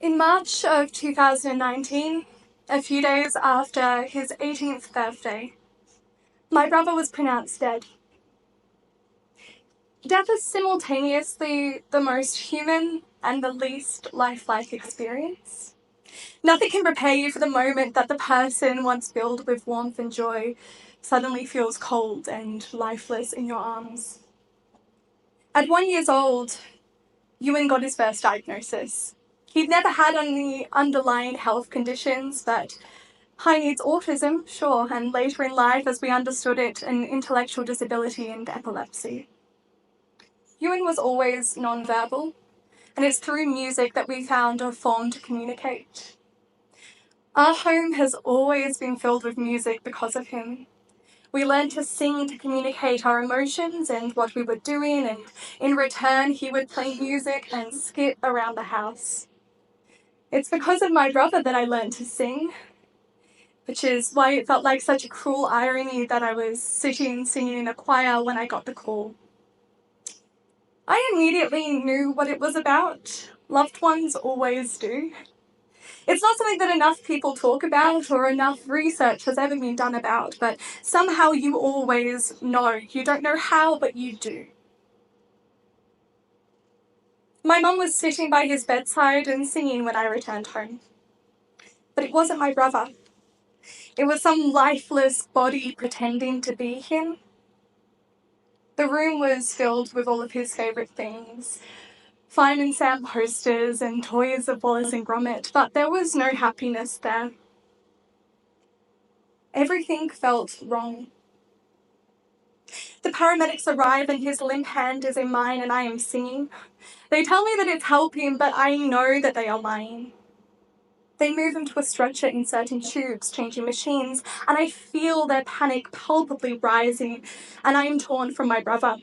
In March of 2019, a few days after his 18th birthday, my brother was pronounced dead. Death is simultaneously the most human and the least lifelike experience. Nothing can prepare you for the moment that the person once filled with warmth and joy suddenly feels cold and lifeless in your arms. At 1 year old, Ewan got his first diagnosis. He'd never had any underlying health conditions, but high needs autism, sure, and later in life, as we understood it, an intellectual disability and epilepsy. Ewan was always non-verbal, and it's through music that we found a form to communicate. Our home has always been filled with music because of him. We learned to sing to communicate our emotions and what we were doing, and in return, he would play music and skip around the house. It's because of my brother that I learned to sing, which is why it felt like such a cruel irony that I was sitting singing in a choir when I got the call. I immediately knew what it was about. Loved ones always do. It's not something that enough people talk about or enough research has ever been done about, but somehow you always know. You don't know how, but you do. My mum was sitting by his bedside and singing when I returned home. But it wasn't my brother. It was some lifeless body pretending to be him. The room was filled with all of his favourite things. Fine and Sam posters and toys of Wallace and Gromit, but there was no happiness there. Everything felt wrong. The paramedics arrive and his limp hand is in mine and I am singing. They tell me that it's helping, but I know that they are lying. They move him to a stretcher, inserting tubes, changing machines, and I feel their panic palpably rising, and I am torn from my brother.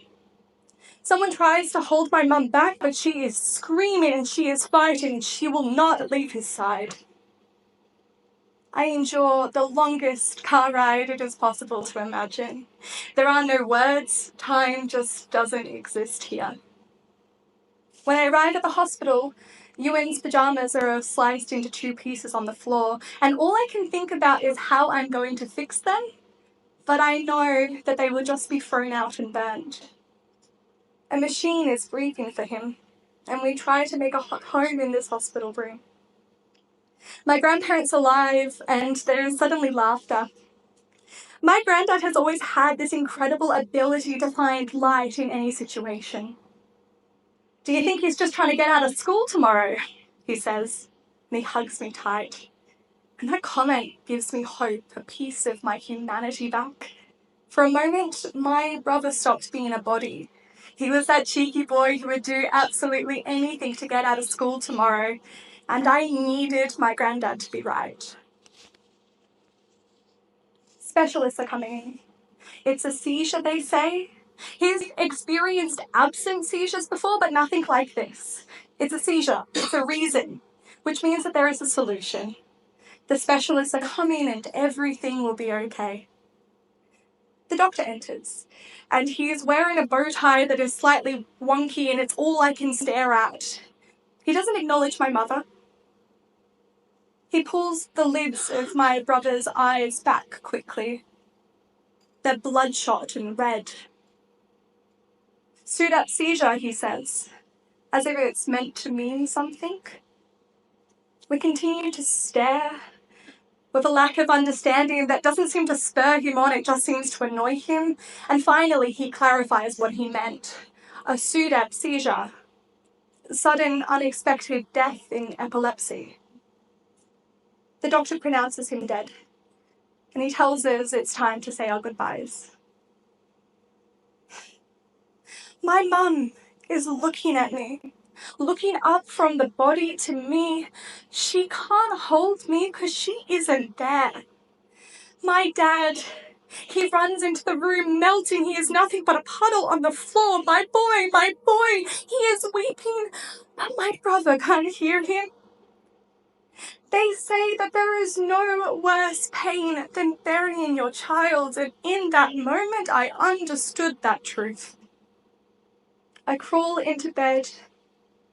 Someone tries to hold my mum back, but she is screaming and she is fighting and she will not leave his side. I endure the longest car ride it is possible to imagine. There are no words, time just doesn't exist here. When I arrive at the hospital, Ewan's pyjamas are sliced into two pieces on the floor, and all I can think about is how I'm going to fix them, but I know that they will just be thrown out and burned. A machine is breathing for him, and we try to make a home in this hospital room. My grandparents are alive, and there is suddenly laughter. My granddad has always had this incredible ability to find light in any situation. Do you think he's just trying to get out of school tomorrow? He says, and he hugs me tight. And that comment gives me hope, a piece of my humanity back. For a moment, my brother stopped being a body. He was that cheeky boy who would do absolutely anything to get out of school tomorrow, and I needed my granddad to be right. Specialists are coming in. It's a seizure, they say. He's experienced absent seizures before, but nothing like this. It's a seizure. It's a reason, which means that there is a solution. The specialists are coming and everything will be okay. The doctor enters, and he is wearing a bow tie that is slightly wonky and it's all I can stare at. He doesn't acknowledge my mother. He pulls the lids of my brother's eyes back quickly. They're bloodshot and red. "SUDEP seizure," he says, as if it's meant to mean something. We continue to stare with a lack of understanding that doesn't seem to spur him on, it just seems to annoy him. And finally, he clarifies what he meant. A SUDEP seizure. Sudden, unexpected death in epilepsy. The doctor pronounces him dead, and he tells us it's time to say our goodbyes. My mum is looking at me, looking up from the body to me. She can't hold me because she isn't there. My dad, he runs into the room melting. He is nothing but a puddle on the floor. My boy, he is weeping, but my brother can't hear him. They say that there is no worse pain than burying your child, and in that moment I understood that truth. I crawl into bed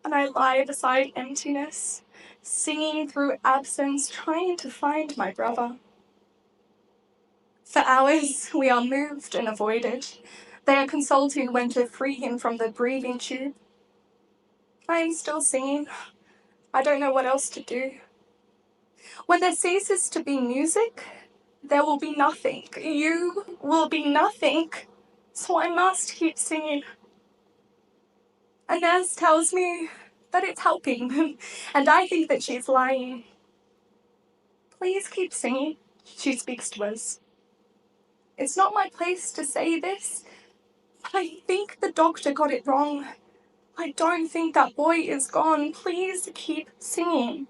and I lie beside emptiness, singing through absence, trying to find my brother. For hours, we are moved and avoided. They are consulting when to free him from the breathing tube. I am still singing. I don't know what else to do. When there ceases to be music, there will be nothing. You will be nothing. So I must keep singing. A nurse tells me that it's helping, and I think that she's lying. Please keep singing, she speaks to us. It's not my place to say this, but I think the doctor got it wrong. I don't think that boy is gone. Please keep singing.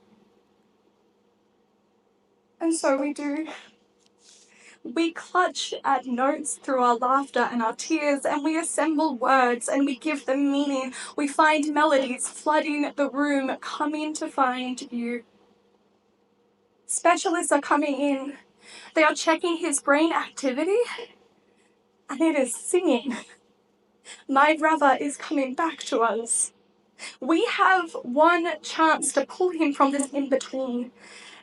And so we do. We clutch at notes through our laughter and our tears, and we assemble words and we give them meaning. We find melodies flooding the room, coming to find you. Specialists are coming in. They are checking his brain activity, and it is singing. My brother is coming back to us. We have one chance to pull him from this in-between.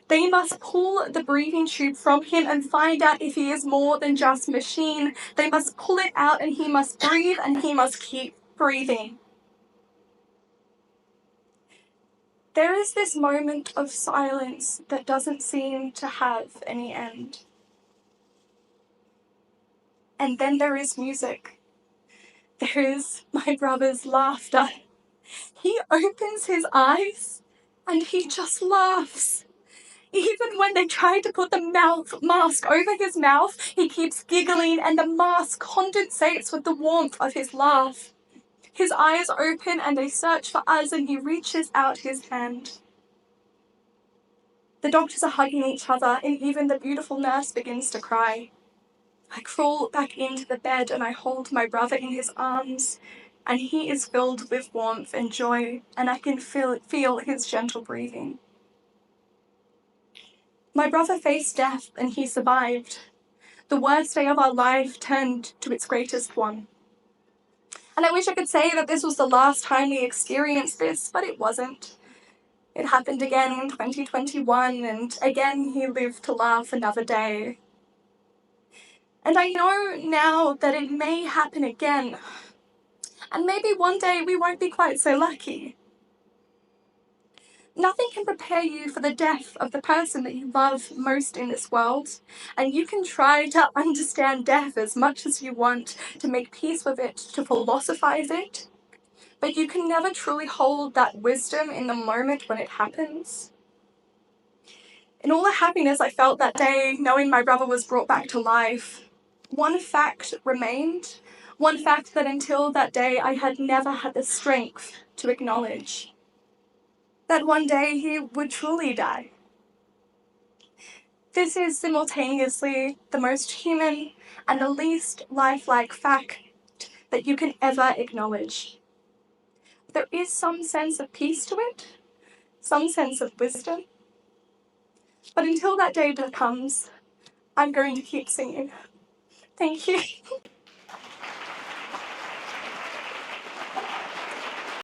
They must pull the breathing tube from him and find out if he is more than just machine. They must pull it out and he must breathe and he must keep breathing. There is this moment of silence that doesn't seem to have any end. And then there is music. There is my brother's laughter. He opens his eyes and he just laughs. Even when they try to put the mask over his mouth, he keeps giggling and the mask condensates with the warmth of his laugh. His eyes open and they search for us and he reaches out his hand. The doctors are hugging each other and even the beautiful nurse begins to cry. I crawl back into the bed and I hold my brother in his arms and he is filled with warmth and joy and I can feel his gentle breathing. My brother faced death and he survived. The worst day of our life turned to its greatest one. And I wish I could say that this was the last time we experienced this, but it wasn't. It happened again in 2021, and again he lived to laugh another day. And I know now that it may happen again, and maybe one day we won't be quite so lucky. Nothing can prepare you for the death of the person that you love most in this world, and you can try to understand death as much as you want, to make peace with it, to philosophize it, but you can never truly hold that wisdom in the moment when it happens. In all the happiness I felt that day, knowing my brother was brought back to life, one fact remained, one fact that until that day I had never had the strength to acknowledge. That one day he would truly die. This is simultaneously the most human and the least lifelike fact that you can ever acknowledge. There is some sense of peace to it, some sense of wisdom. But until that day comes, I'm going to keep singing. Thank you.